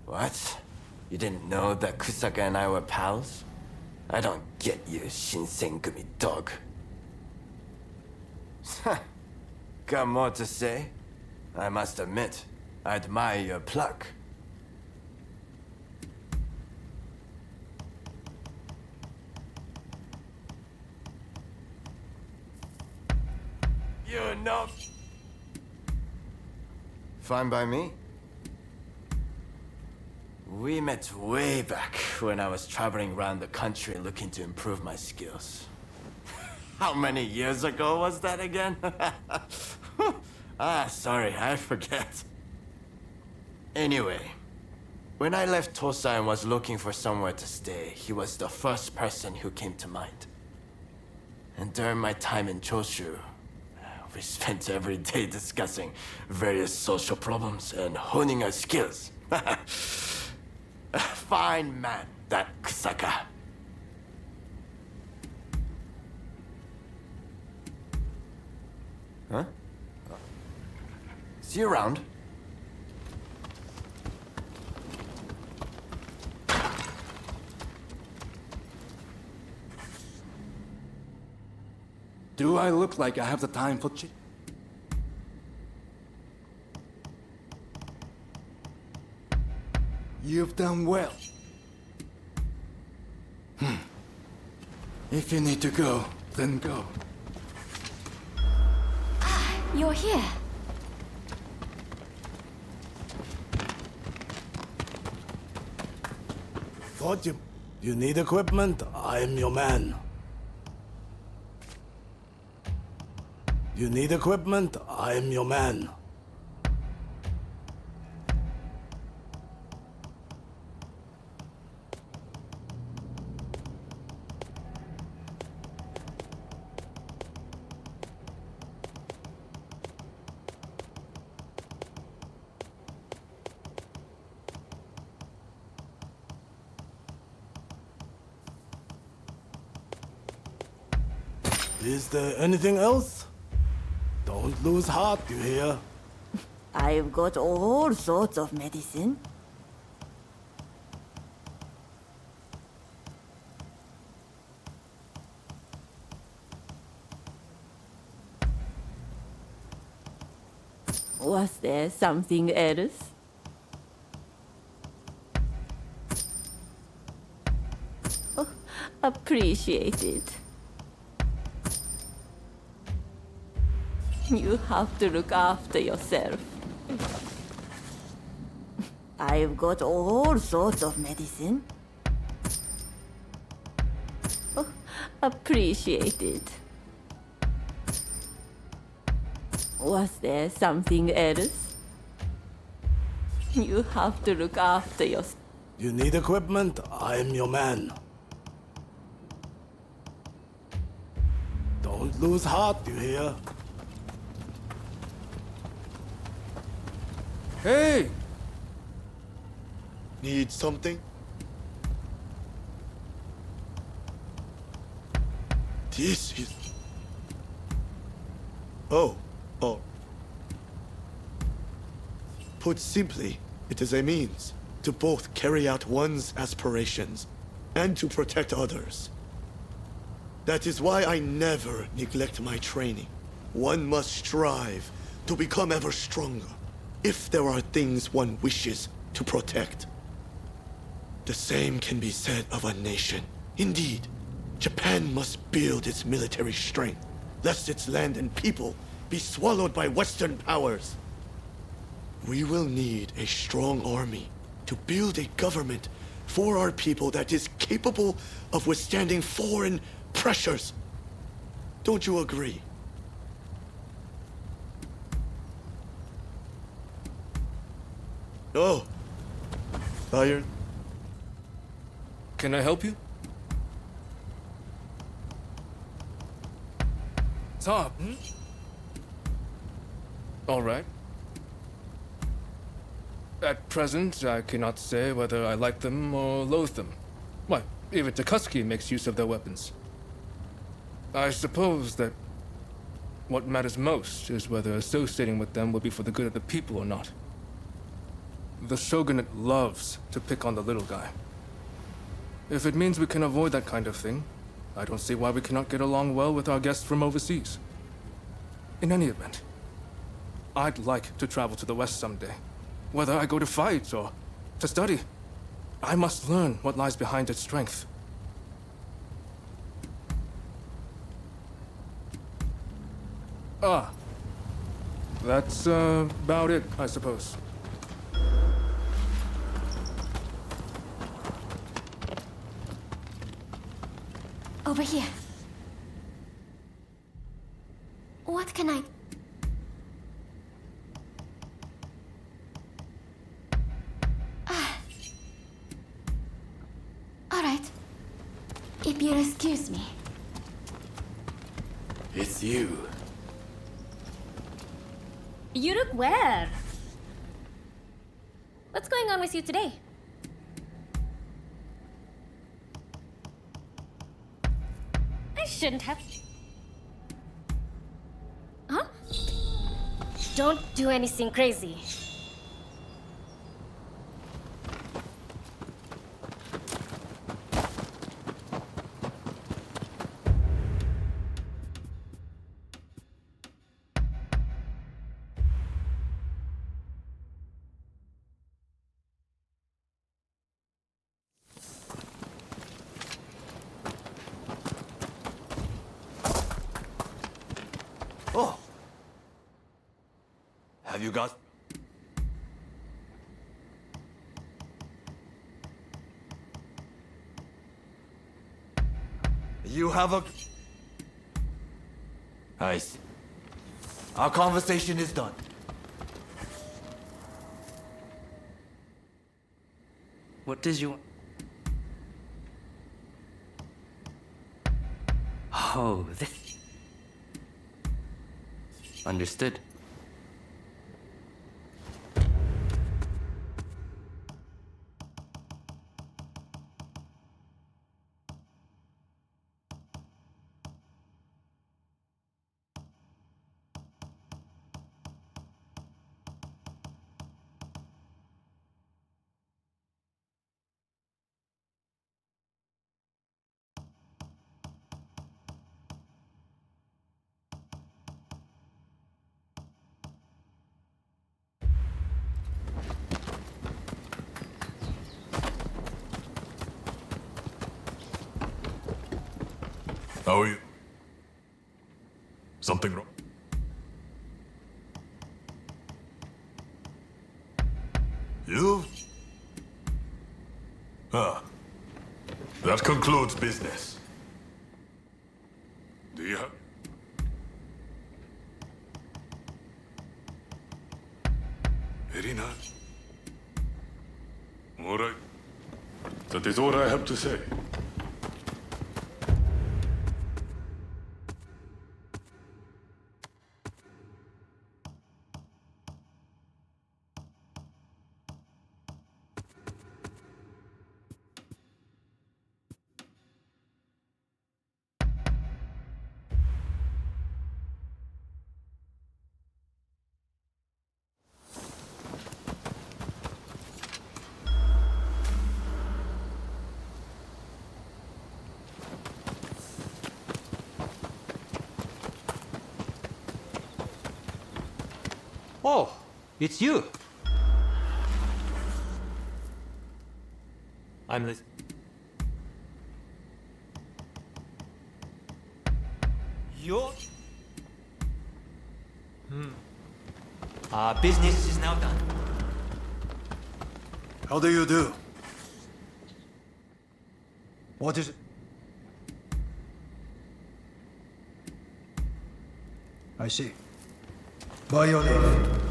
What? You didn't know that Kusaka and I were pals? I don't get you, Shinsengumi dog. Got more to say? I must admit, I admire your pluck. You're not... Fine by me. We met way back when I was traveling around the country looking to improve my skills. How many years ago was that again? Sorry, I forget. Anyway, when I left Tosai and was looking for somewhere to stay, he was the first person who came to mind. And during my time in Choshu, we spent every day discussing various social problems and honing our skills. A fine man, that Kusaka. Huh? See you around. Do I look like I have the time for chit? You've done well. If you need to go, then go. You're here. Thought you need equipment? I'm your man. You need equipment? I'm your man. Is there anything else? Don't lose heart, you hear? I've got all sorts of medicine. Was there something else? Oh, appreciate it. You have to look after yourself. I've got all sorts of medicine. Oh, appreciate it. Was there something else? You have to look after yourself. You need equipment? I'm your man. Don't lose heart, you hear? Hey! Need something? This is... Oh. Put simply, it is a means to both carry out one's aspirations and to protect others. That is why I never neglect my training. One must strive to become ever stronger if there are things one wishes to protect. The same can be said of a nation. Indeed, Japan must build its military strength, lest its land and people be swallowed by Western powers. We will need a strong army to build a government for our people that is capable of withstanding foreign pressures. Don't you agree? Oh. Tired? Can I help you? Top. All right. At present, I cannot say whether I like them or loathe them. Why, even Takatsuki makes use of their weapons. I suppose that what matters most is whether associating with them will be for the good of the people or not. The Shogunate loves to pick on the little guy. If it means we can avoid that kind of thing, I don't see why we cannot get along well with our guests from overseas. In any event, I'd like to travel to the West someday. Whether I go to fight or to study, I must learn what lies behind its strength. Ah. That's about it, I suppose. Over here. What can I... All right. If you'll excuse me. It's you. You look well. What's going on with you today? I shouldn't have. Huh? Don't do anything crazy. Oh. Have you got... You have a... I see. Our conversation is done. What did you... Oh, this... Understood. How are you? Something wrong? You? Ah. That concludes business. Do you have... Very nice. All right. That is all I have to say. Oh, it's you. I'm listening. Your... business is now done. How do you do? What is it? I see. By your leave.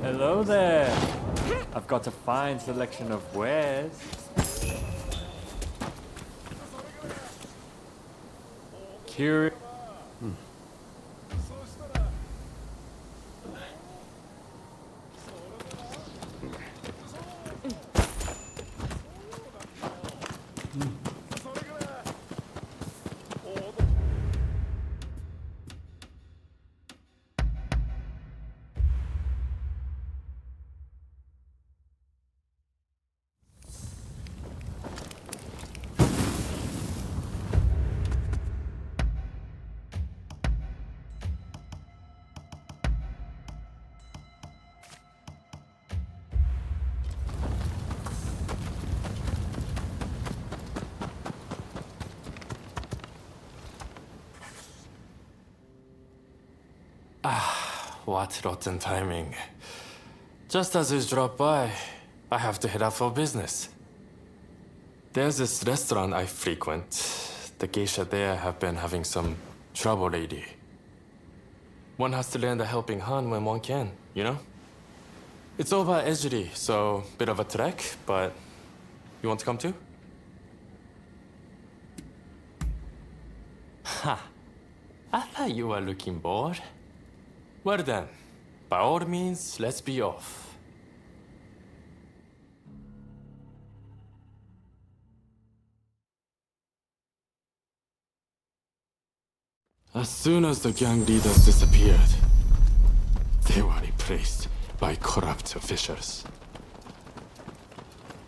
Hello there. I've got a fine selection of wares. Curious. What rotten timing. Just as you drop by, I have to head out for business. There's this restaurant I frequent. The geisha there have been having some trouble lately. One has to lend a helping hand when one can, you know? It's over at Ejiri, so bit of a trek, but you want to come too? Ha! I thought you were looking bored. Well then, by all means, let's be off. As soon as the gang leaders disappeared, they were replaced by corrupt officials.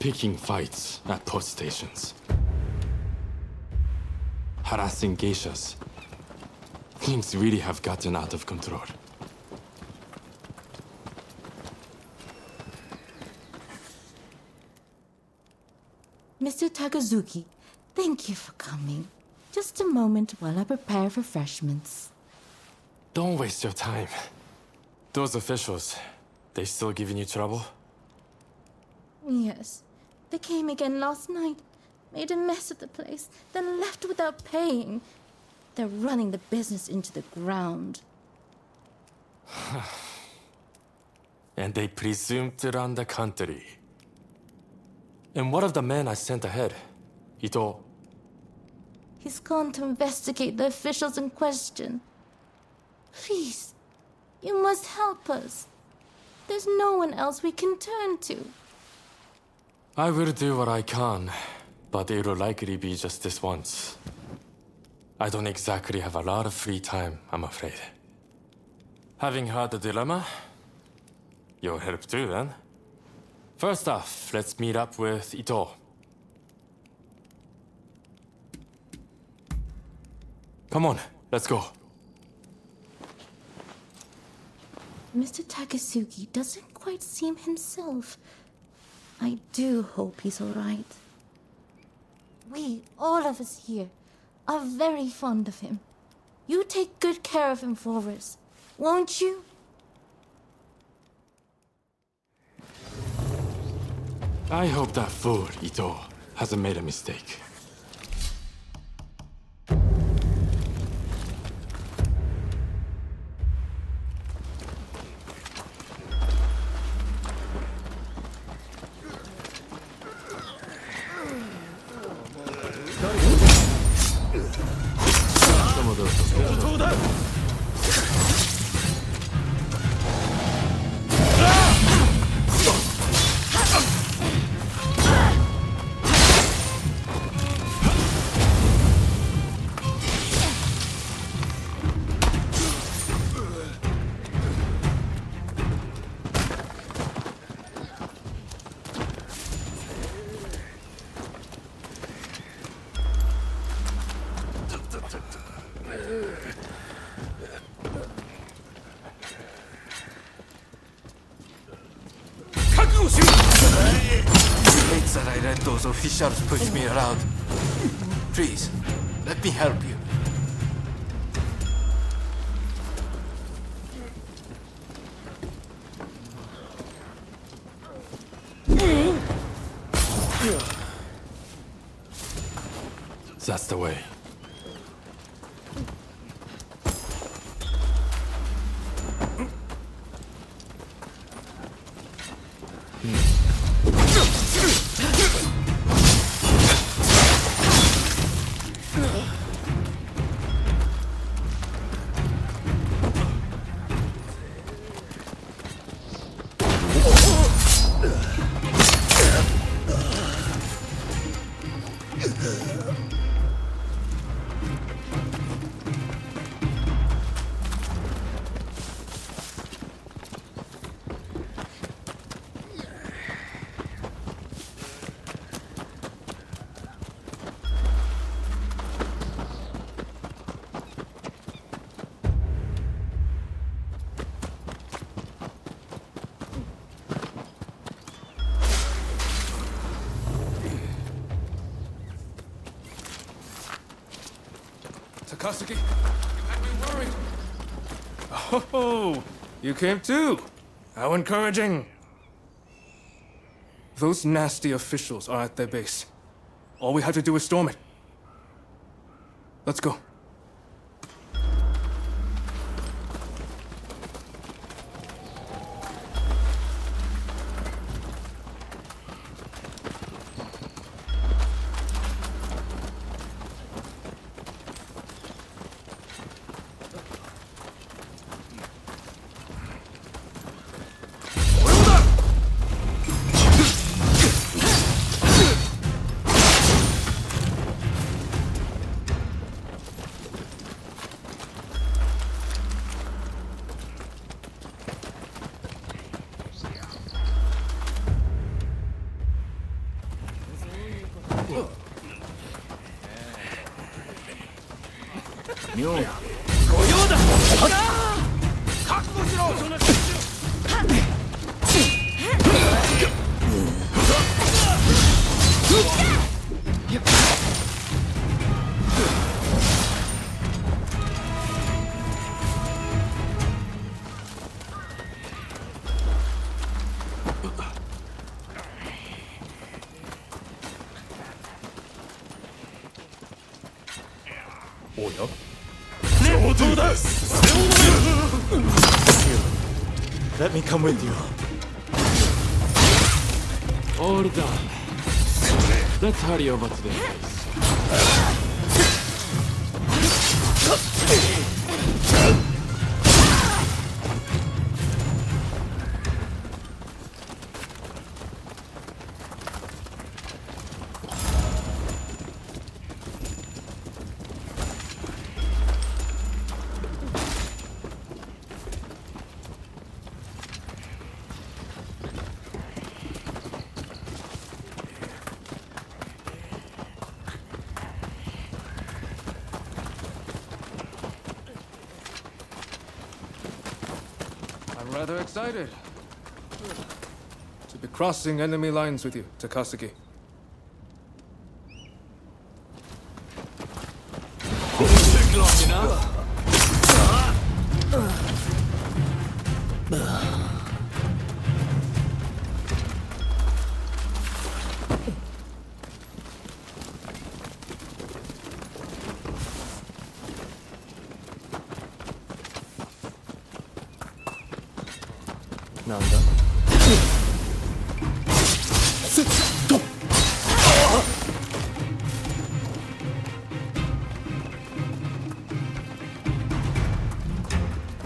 Picking fights at post stations. Harassing geishas. Things really have gotten out of control. Mr. Takazuki, thank you for coming. Just a moment while I prepare refreshments. Don't waste your time. Those officials, they still giving you trouble? Yes. They came again last night, made a mess of the place, then left without paying. They're running the business into the ground. And they presume to run the country. And what of the man I sent ahead? Ito? He's gone to investigate the officials in question. Please, you must help us. There's no one else we can turn to. I will do what I can, but it'll likely be just this once. I don't exactly have a lot of free time, I'm afraid. Having heard the dilemma, you'll help too, then. First off, let's meet up with Ito. Come on, let's go. Mr. Takasugi doesn't quite seem himself. I do hope he's all right. We, all of us here, are very fond of him. You take good care of him for us, won't you? I hope that fool, Ito, hasn't made a mistake. Hates that I let those officials push me around. Please, let me help you. That's the way. Takasugi, you had me worried. Oh, You came too. How encouraging. Those nasty officials are at their base. All we have to do is storm it. Let's go. Let me come with you. All done. Let's hurry over to the place. I'm rather excited to be crossing enemy lines with you, Takasugi. Take long enough.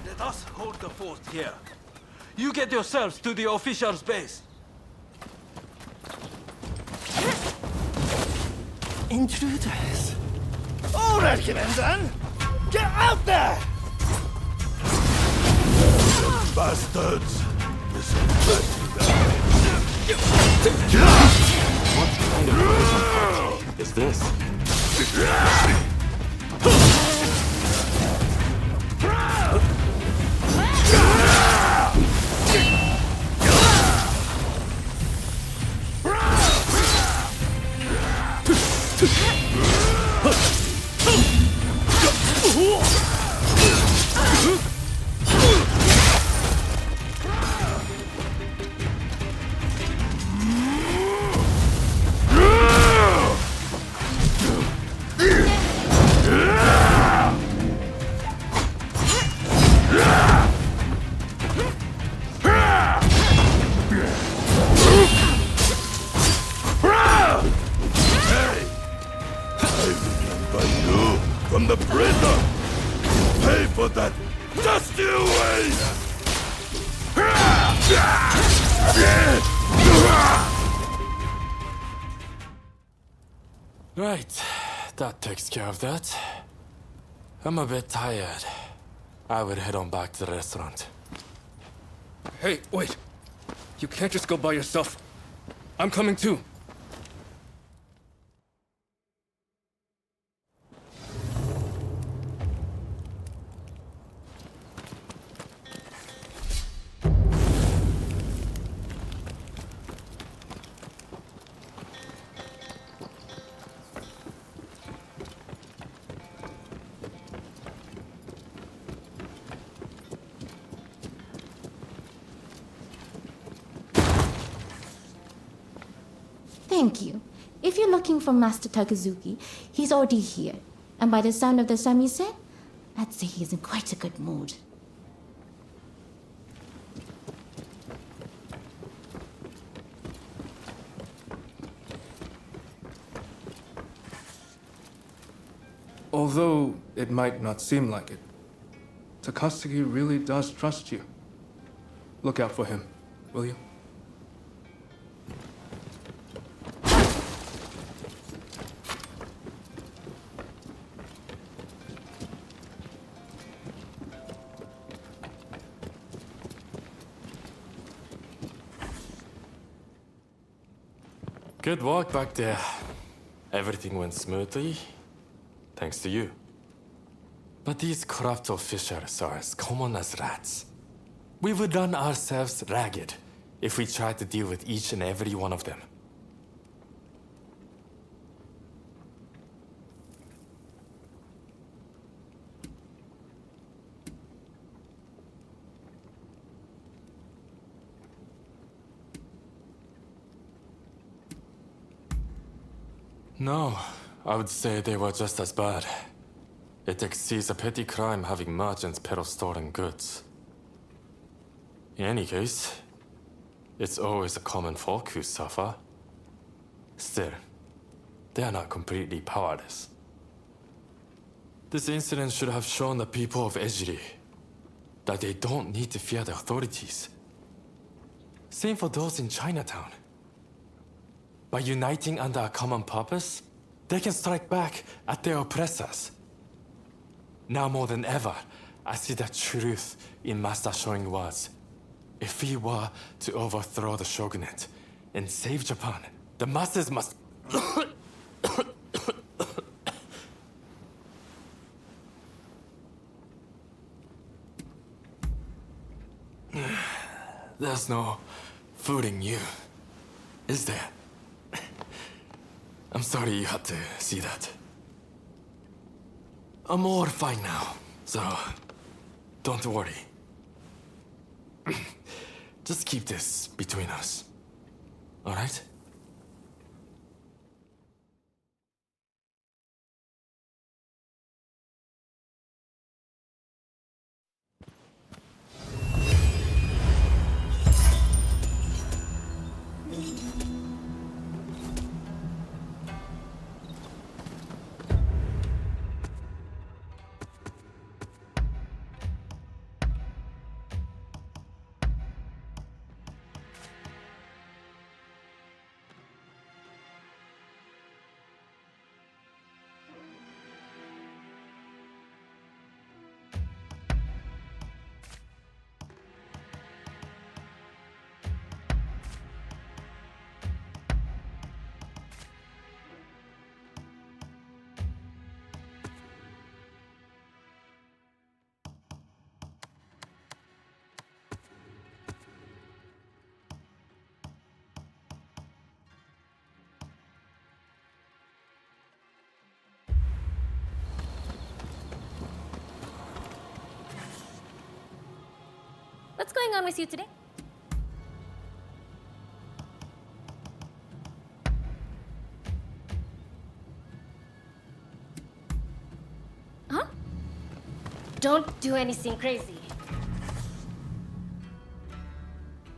Let us hold the fort here. You get yourselves to the official's base. Intruders. All right, Kinemsan. Get out there! Bastards! What kind of person is this? From the prison! Pay for that! Just you wait! Right, that takes care of that. I'm a bit tired. I would head on back to the restaurant. Hey, wait. You can't just go by yourself. I'm coming too. Thank you. If you're looking for Master Takazuki, he's already here. And by the sound of the samisen, I'd say he's in quite a good mood. Although it might not seem like it, Takasugi really does trust you. Look out for him, will you? Good work back there. Everything went smoothly, thanks to you. But these corrupt officials are as common as rats. We would run ourselves ragged if we tried to deal with each and every one of them. No, I would say they were just as bad. It exceeds a petty crime having merchants peddle stolen goods. In any case, it's always the common folk who suffer. Still, they are not completely powerless. This incident should have shown the people of Ejiri that they don't need to fear the authorities. Same for those in Chinatown. By uniting under a common purpose, they can strike back at their oppressors. Now more than ever, I see the truth in Master showing words. If we were to overthrow the shogunate and save Japan, the masses must... There's no fooling you, is there? I'm sorry you had to see that. I'm all fine now, so don't worry. Just keep this between us, all right? What's going on with you today? Huh? Don't do anything crazy.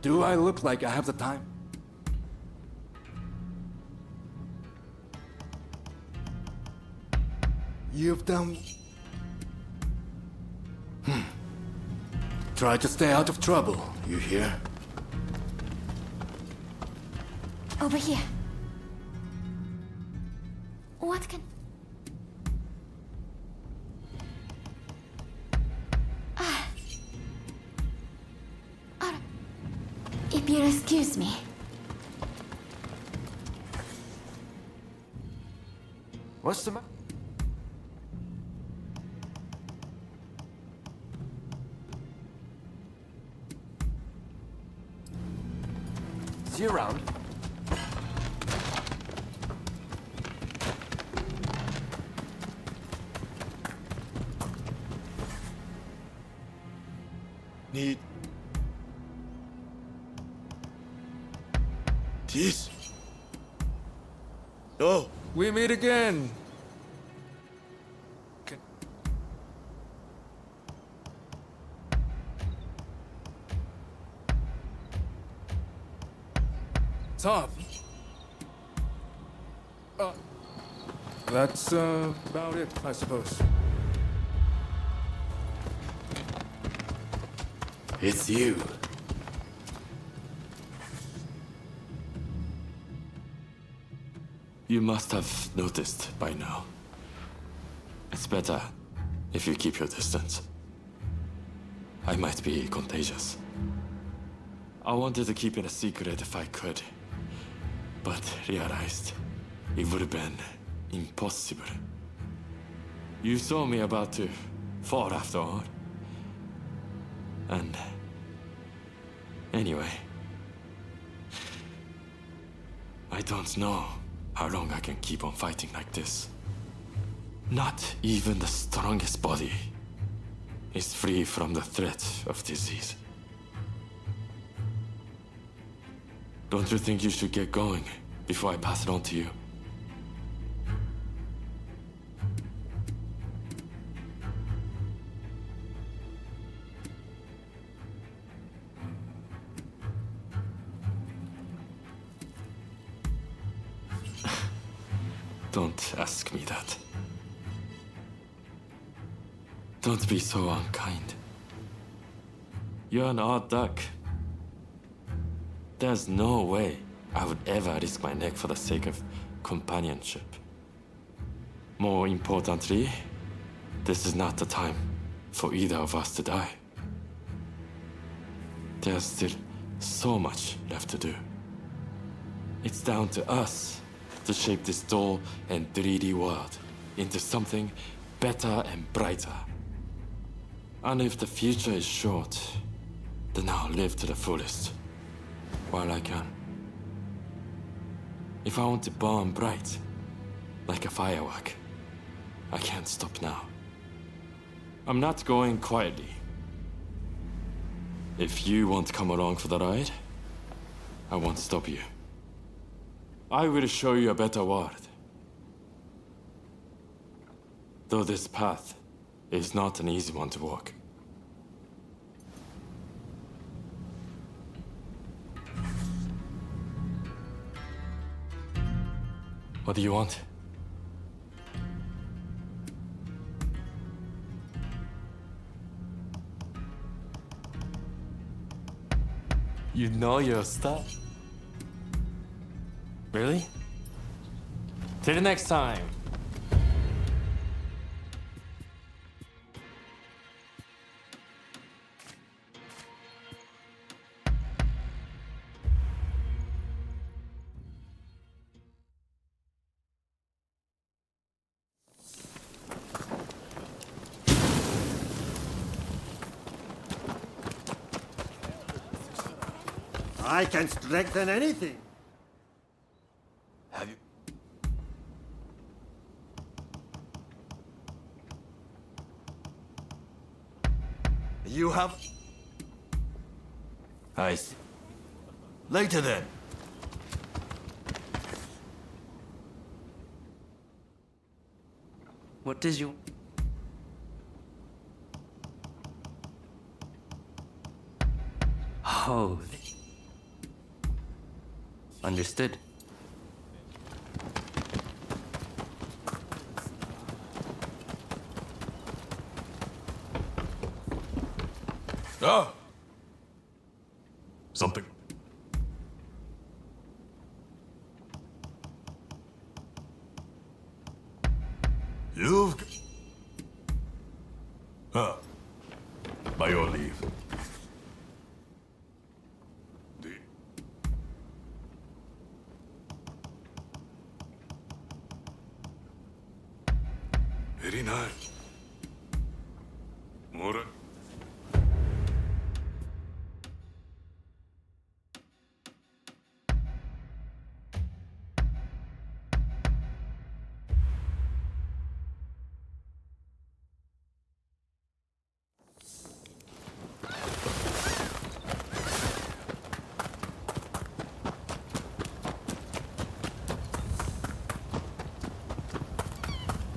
Do I look like I have the time? You've done... Try to stay out of trouble, you hear? Over here. What can... If you'll excuse me. What's the matter? Is he around? Need... this? Oh, We meet again. Top. That's about it, I suppose. It's you. You must have noticed by now. It's better if you keep your distance. I might be contagious. I wanted to keep it a secret if I could, but realized it would have been impossible. You saw me about to fall after all. And anyway, I don't know how long I can keep on fighting like this. Not even the strongest body is free from the threat of disease. Don't you think you should get going before I pass it on to you? Don't ask me that. Don't be so unkind. You're an odd duck. There's no way I would ever risk my neck for the sake of companionship. More importantly, this is not the time for either of us to die. There's still so much left to do. It's down to us to shape this dull and 3D world into something better and brighter. And if the future is short, then I'll live to the fullest while I can. If I want to burn bright, like a firework, I can't stop now. I'm not going quietly. If you want to come along for the ride, I won't stop you. I will show you a better world. Though this path is not an easy one to walk. What do you want? You know your stuff. Really? Till next time. I can strengthen anything. Have you... You have... I see. Later then. What does you... Oh... Understood. Ah! Something. You've... Huh. By your leave. Very nice. More.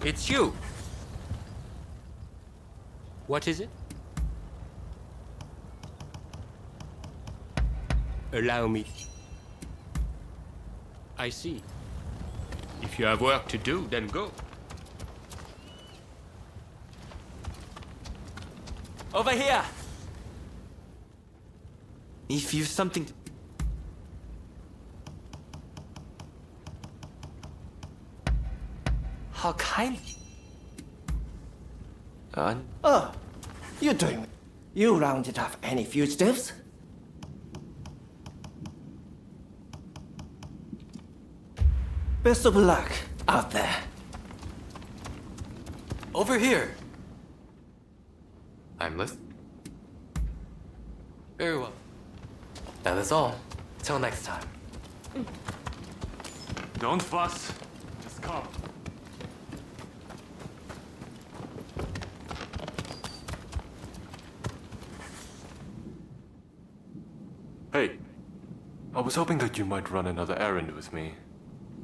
It's you. What is it? Allow me. I see. If you have work to do, then go. Over here! If you've something to... How kind... Oh, you're doing it. You rounded off any fugitives? Best of luck out there. Over here! Nameless? Very well. That is all. Till next time. Don't fuss. Just come. Hey, I was hoping that you might run another errand with me.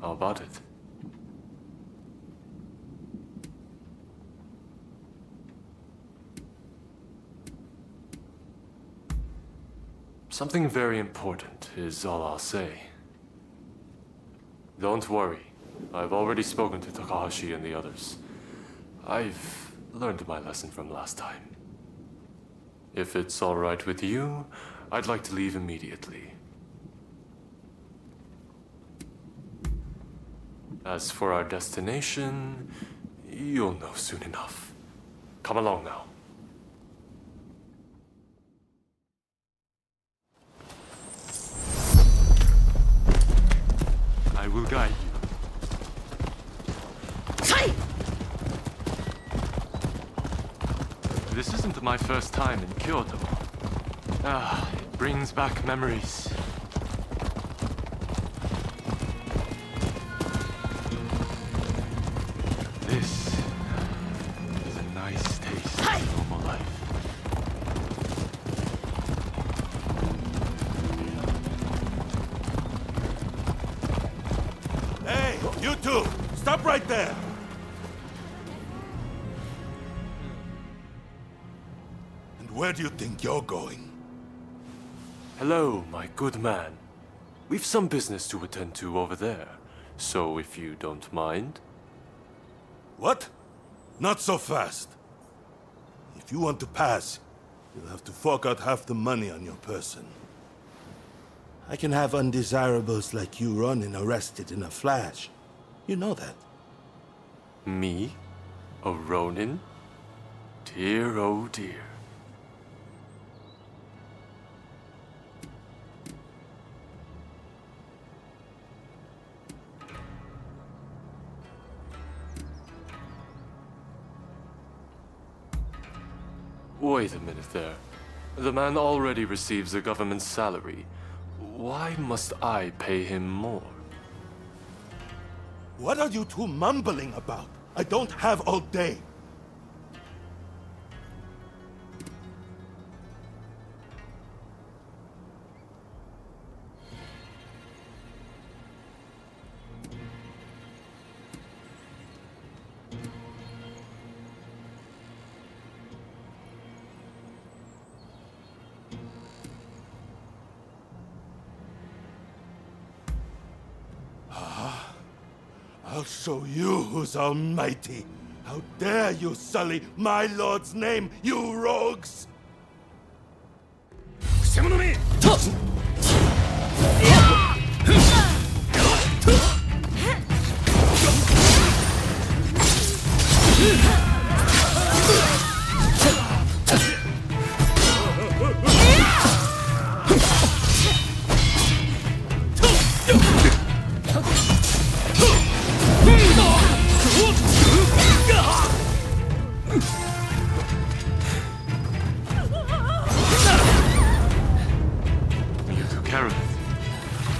How about it? Something very important is all I'll say. Don't worry. I've already spoken to Takahashi and the others. I've learned my lesson from last time. If it's all right with you, I'd like to leave immediately. As for our destination, you'll know soon enough. Come along now. I will guide you. This isn't my first time in Kyoto. It brings back memories. This is a nice taste of normal life. Hey, you two! Stop right there! And where do you think you're going? Hello, my good man. We've some business to attend to over there, so if you don't mind... What? Not so fast. If you want to pass, you'll have to fork out half the money on your person. I can have undesirables like you Ronin arrested in a flash. You know that. Me? A Ronin? Dear, oh dear. Wait a minute there. The man already receives a government salary. Why must I pay him more? What are you two mumbling about? I don't have all day. I'll show you who's almighty. How dare you sully my lord's name, you rogues!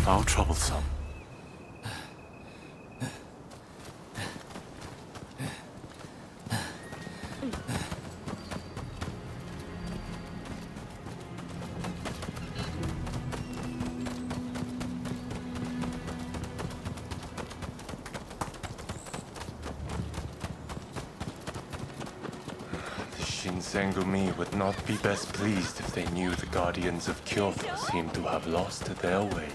How troublesome. Sengumi would not be best pleased if they knew the Guardians of Kyoto seemed to have lost their way.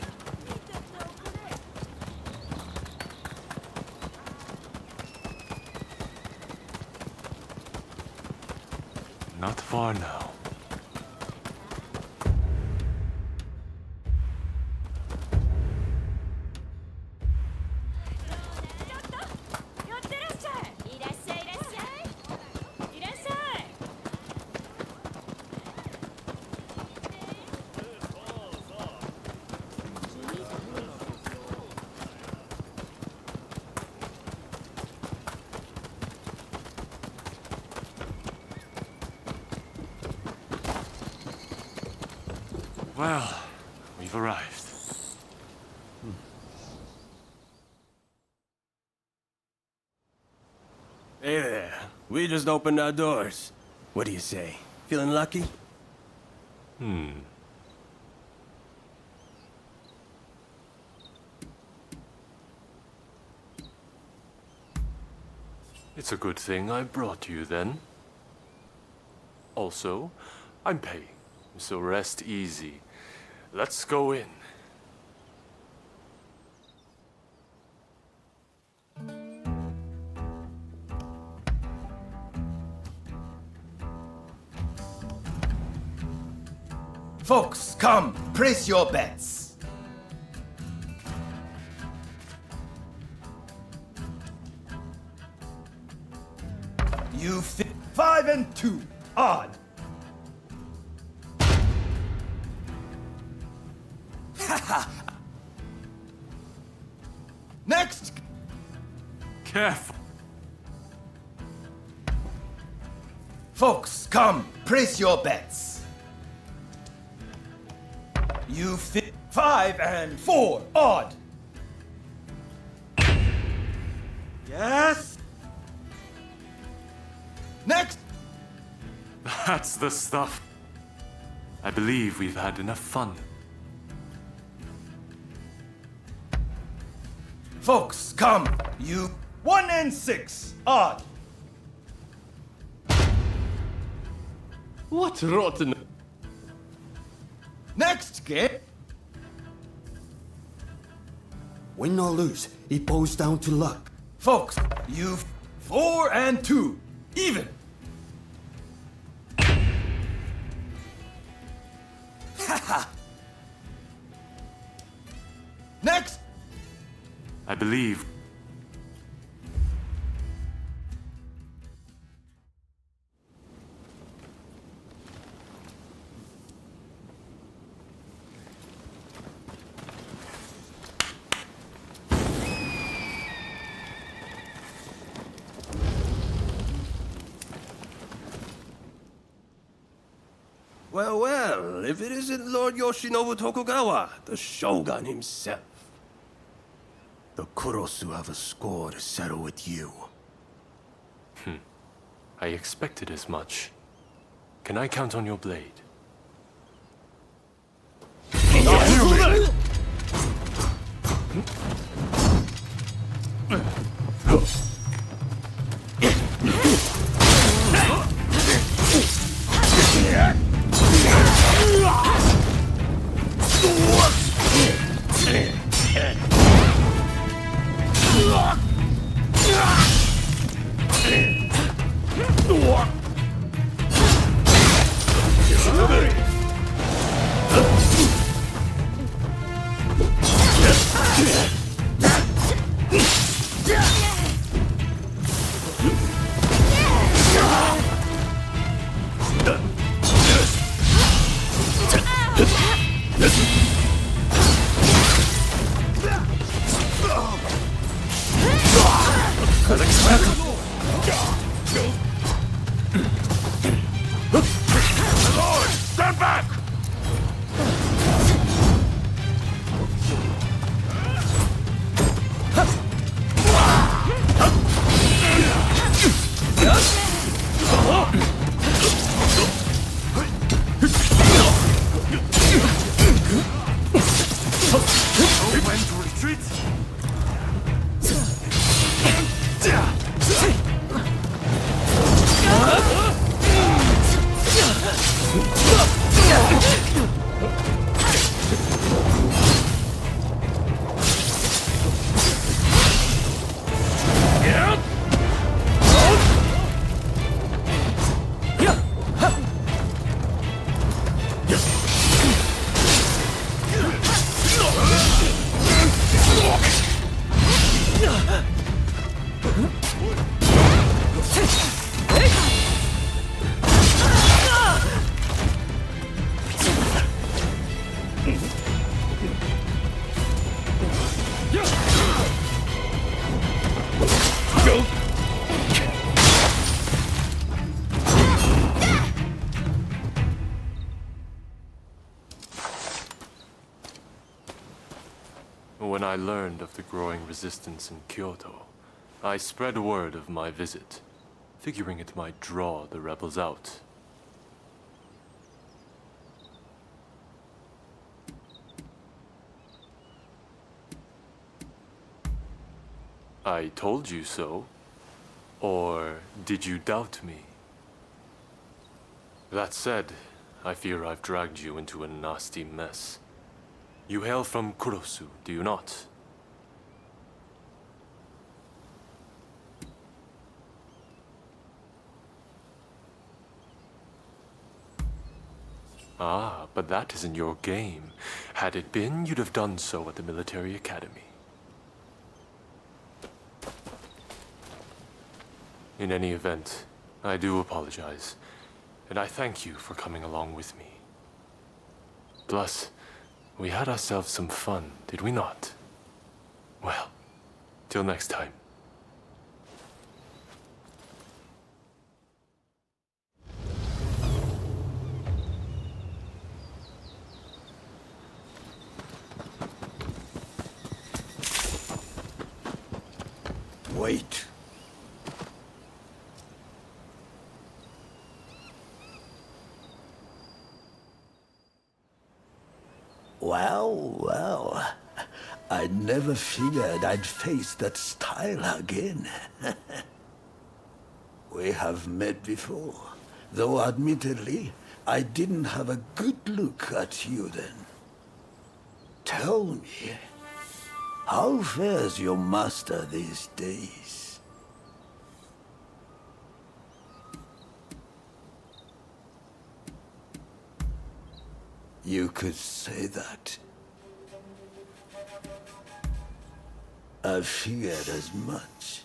Not far now. Well, we've arrived. Hey there. We just opened our doors. What do you say? Feeling lucky? It's a good thing I brought you then. Also, I'm paying, so rest easy. Let's go in. Folks, come, place your bets. You fit 5 and 2, odd. Next. Careful. Folks, come, place your bets. You fit 5 and 4, odd. Yes. Next. That's the stuff. I believe we've had enough fun. Folks, come, you 1 and 6, odd. What rotten... Next game. Win or lose, it boils down to luck. Folks, you 4 and 2, even. Next. I believe. Well, if it isn't Lord Yoshinobu Tokugawa, the Shogun himself. The Kurosu have a score to settle with you. I expected as much. Can I count on your blade? Stand back! When I learned of the growing resistance in Kyoto, I spread word of my visit, figuring it might draw the rebels out. I told you so? Or did you doubt me? That said, I fear I've dragged you into a nasty mess. You hail from Kurosu, do you not? Ah, but that isn't your game. Had it been, you'd have done so at the military academy. In any event, I do apologize, and I thank you for coming along with me. Plus, we had ourselves some fun, did we not? Well, till next time. Wait. Well, I never figured I'd face that style again. We have met before, though admittedly, I didn't have a good look at you then. Tell me, how fares your master these days? You could say that. I figured as much.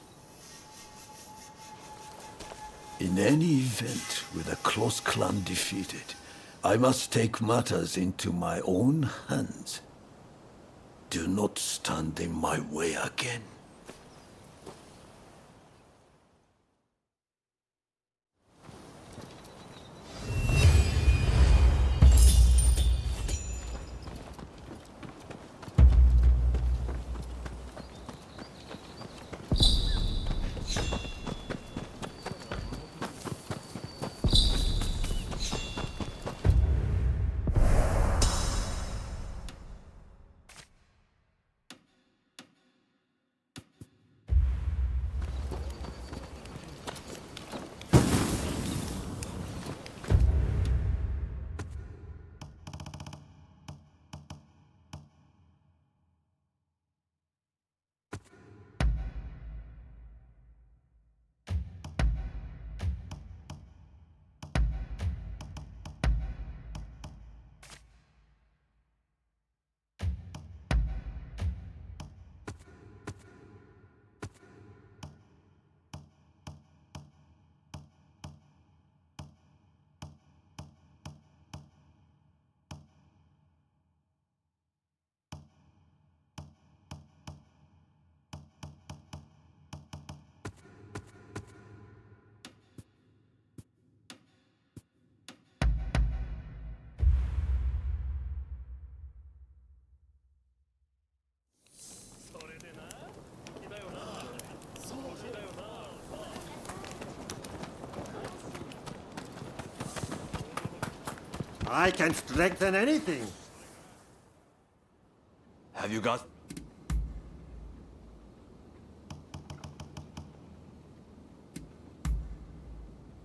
In any event, with a close clan defeated, I must take matters into my own hands. Do not stand in my way again. I can strengthen anything. Have you got...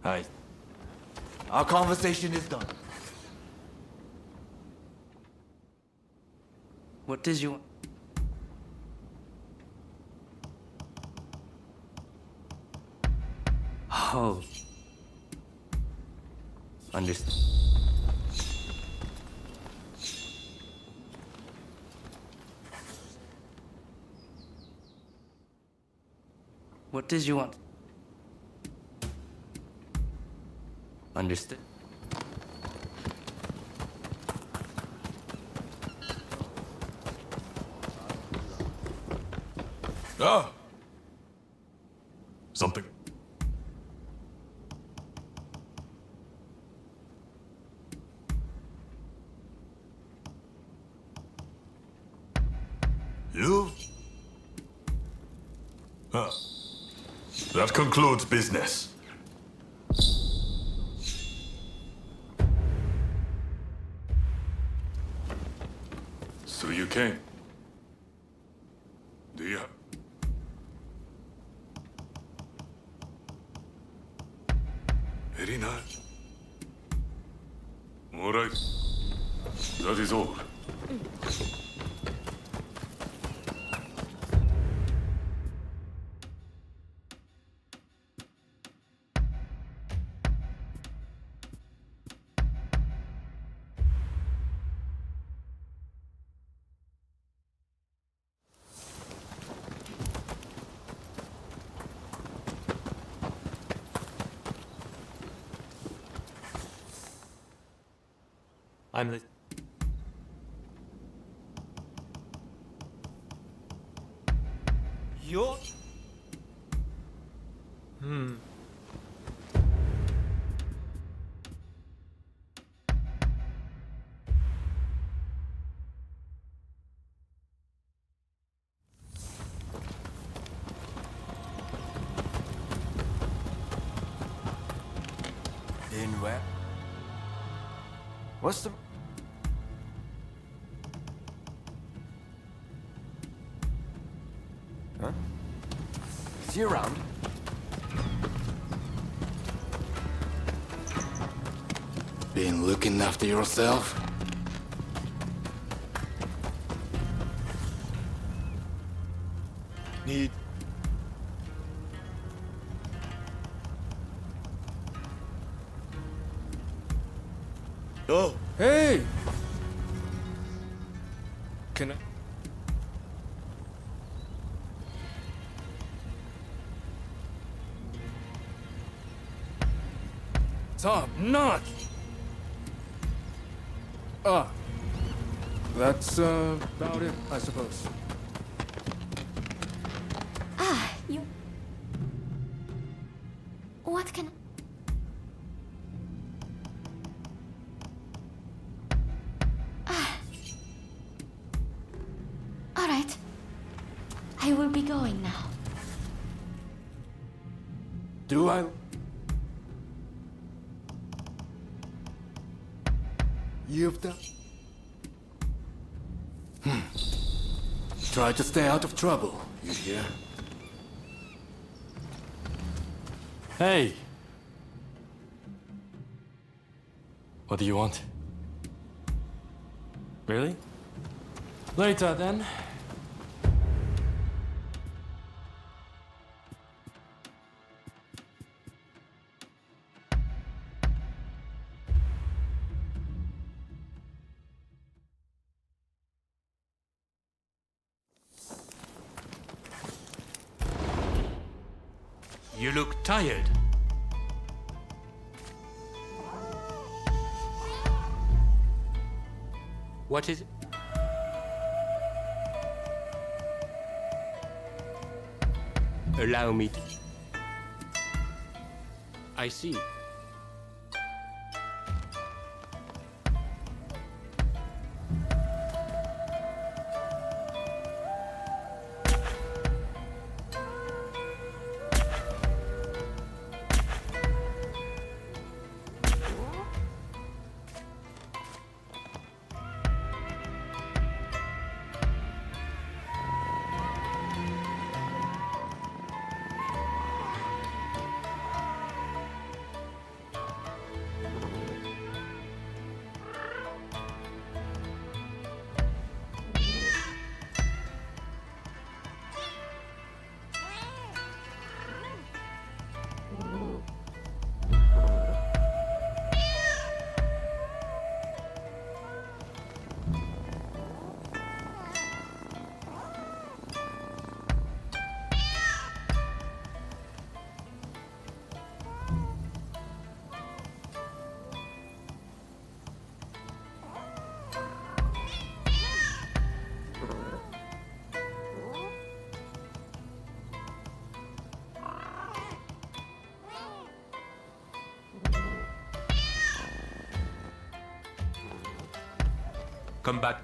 Alright. Our conversation is done. What did you... Oh. Understood. What did you want? Understood. Ah! Something. You? Huh. That concludes business. So you came? Do you? Very nice. All right. That is all. I'm the... You're... In where? What's the... Huh? Is he around? Been looking after yourself? Need... Oh! Hey! Can I... Top notch! That's about it, I suppose. You... What can... All right. I will be going now. Do I? You've done... Try to stay out of trouble, you hear? Hey! What do you want? Really? Later then. You look tired. What is it? Allow me to... I see. Come back.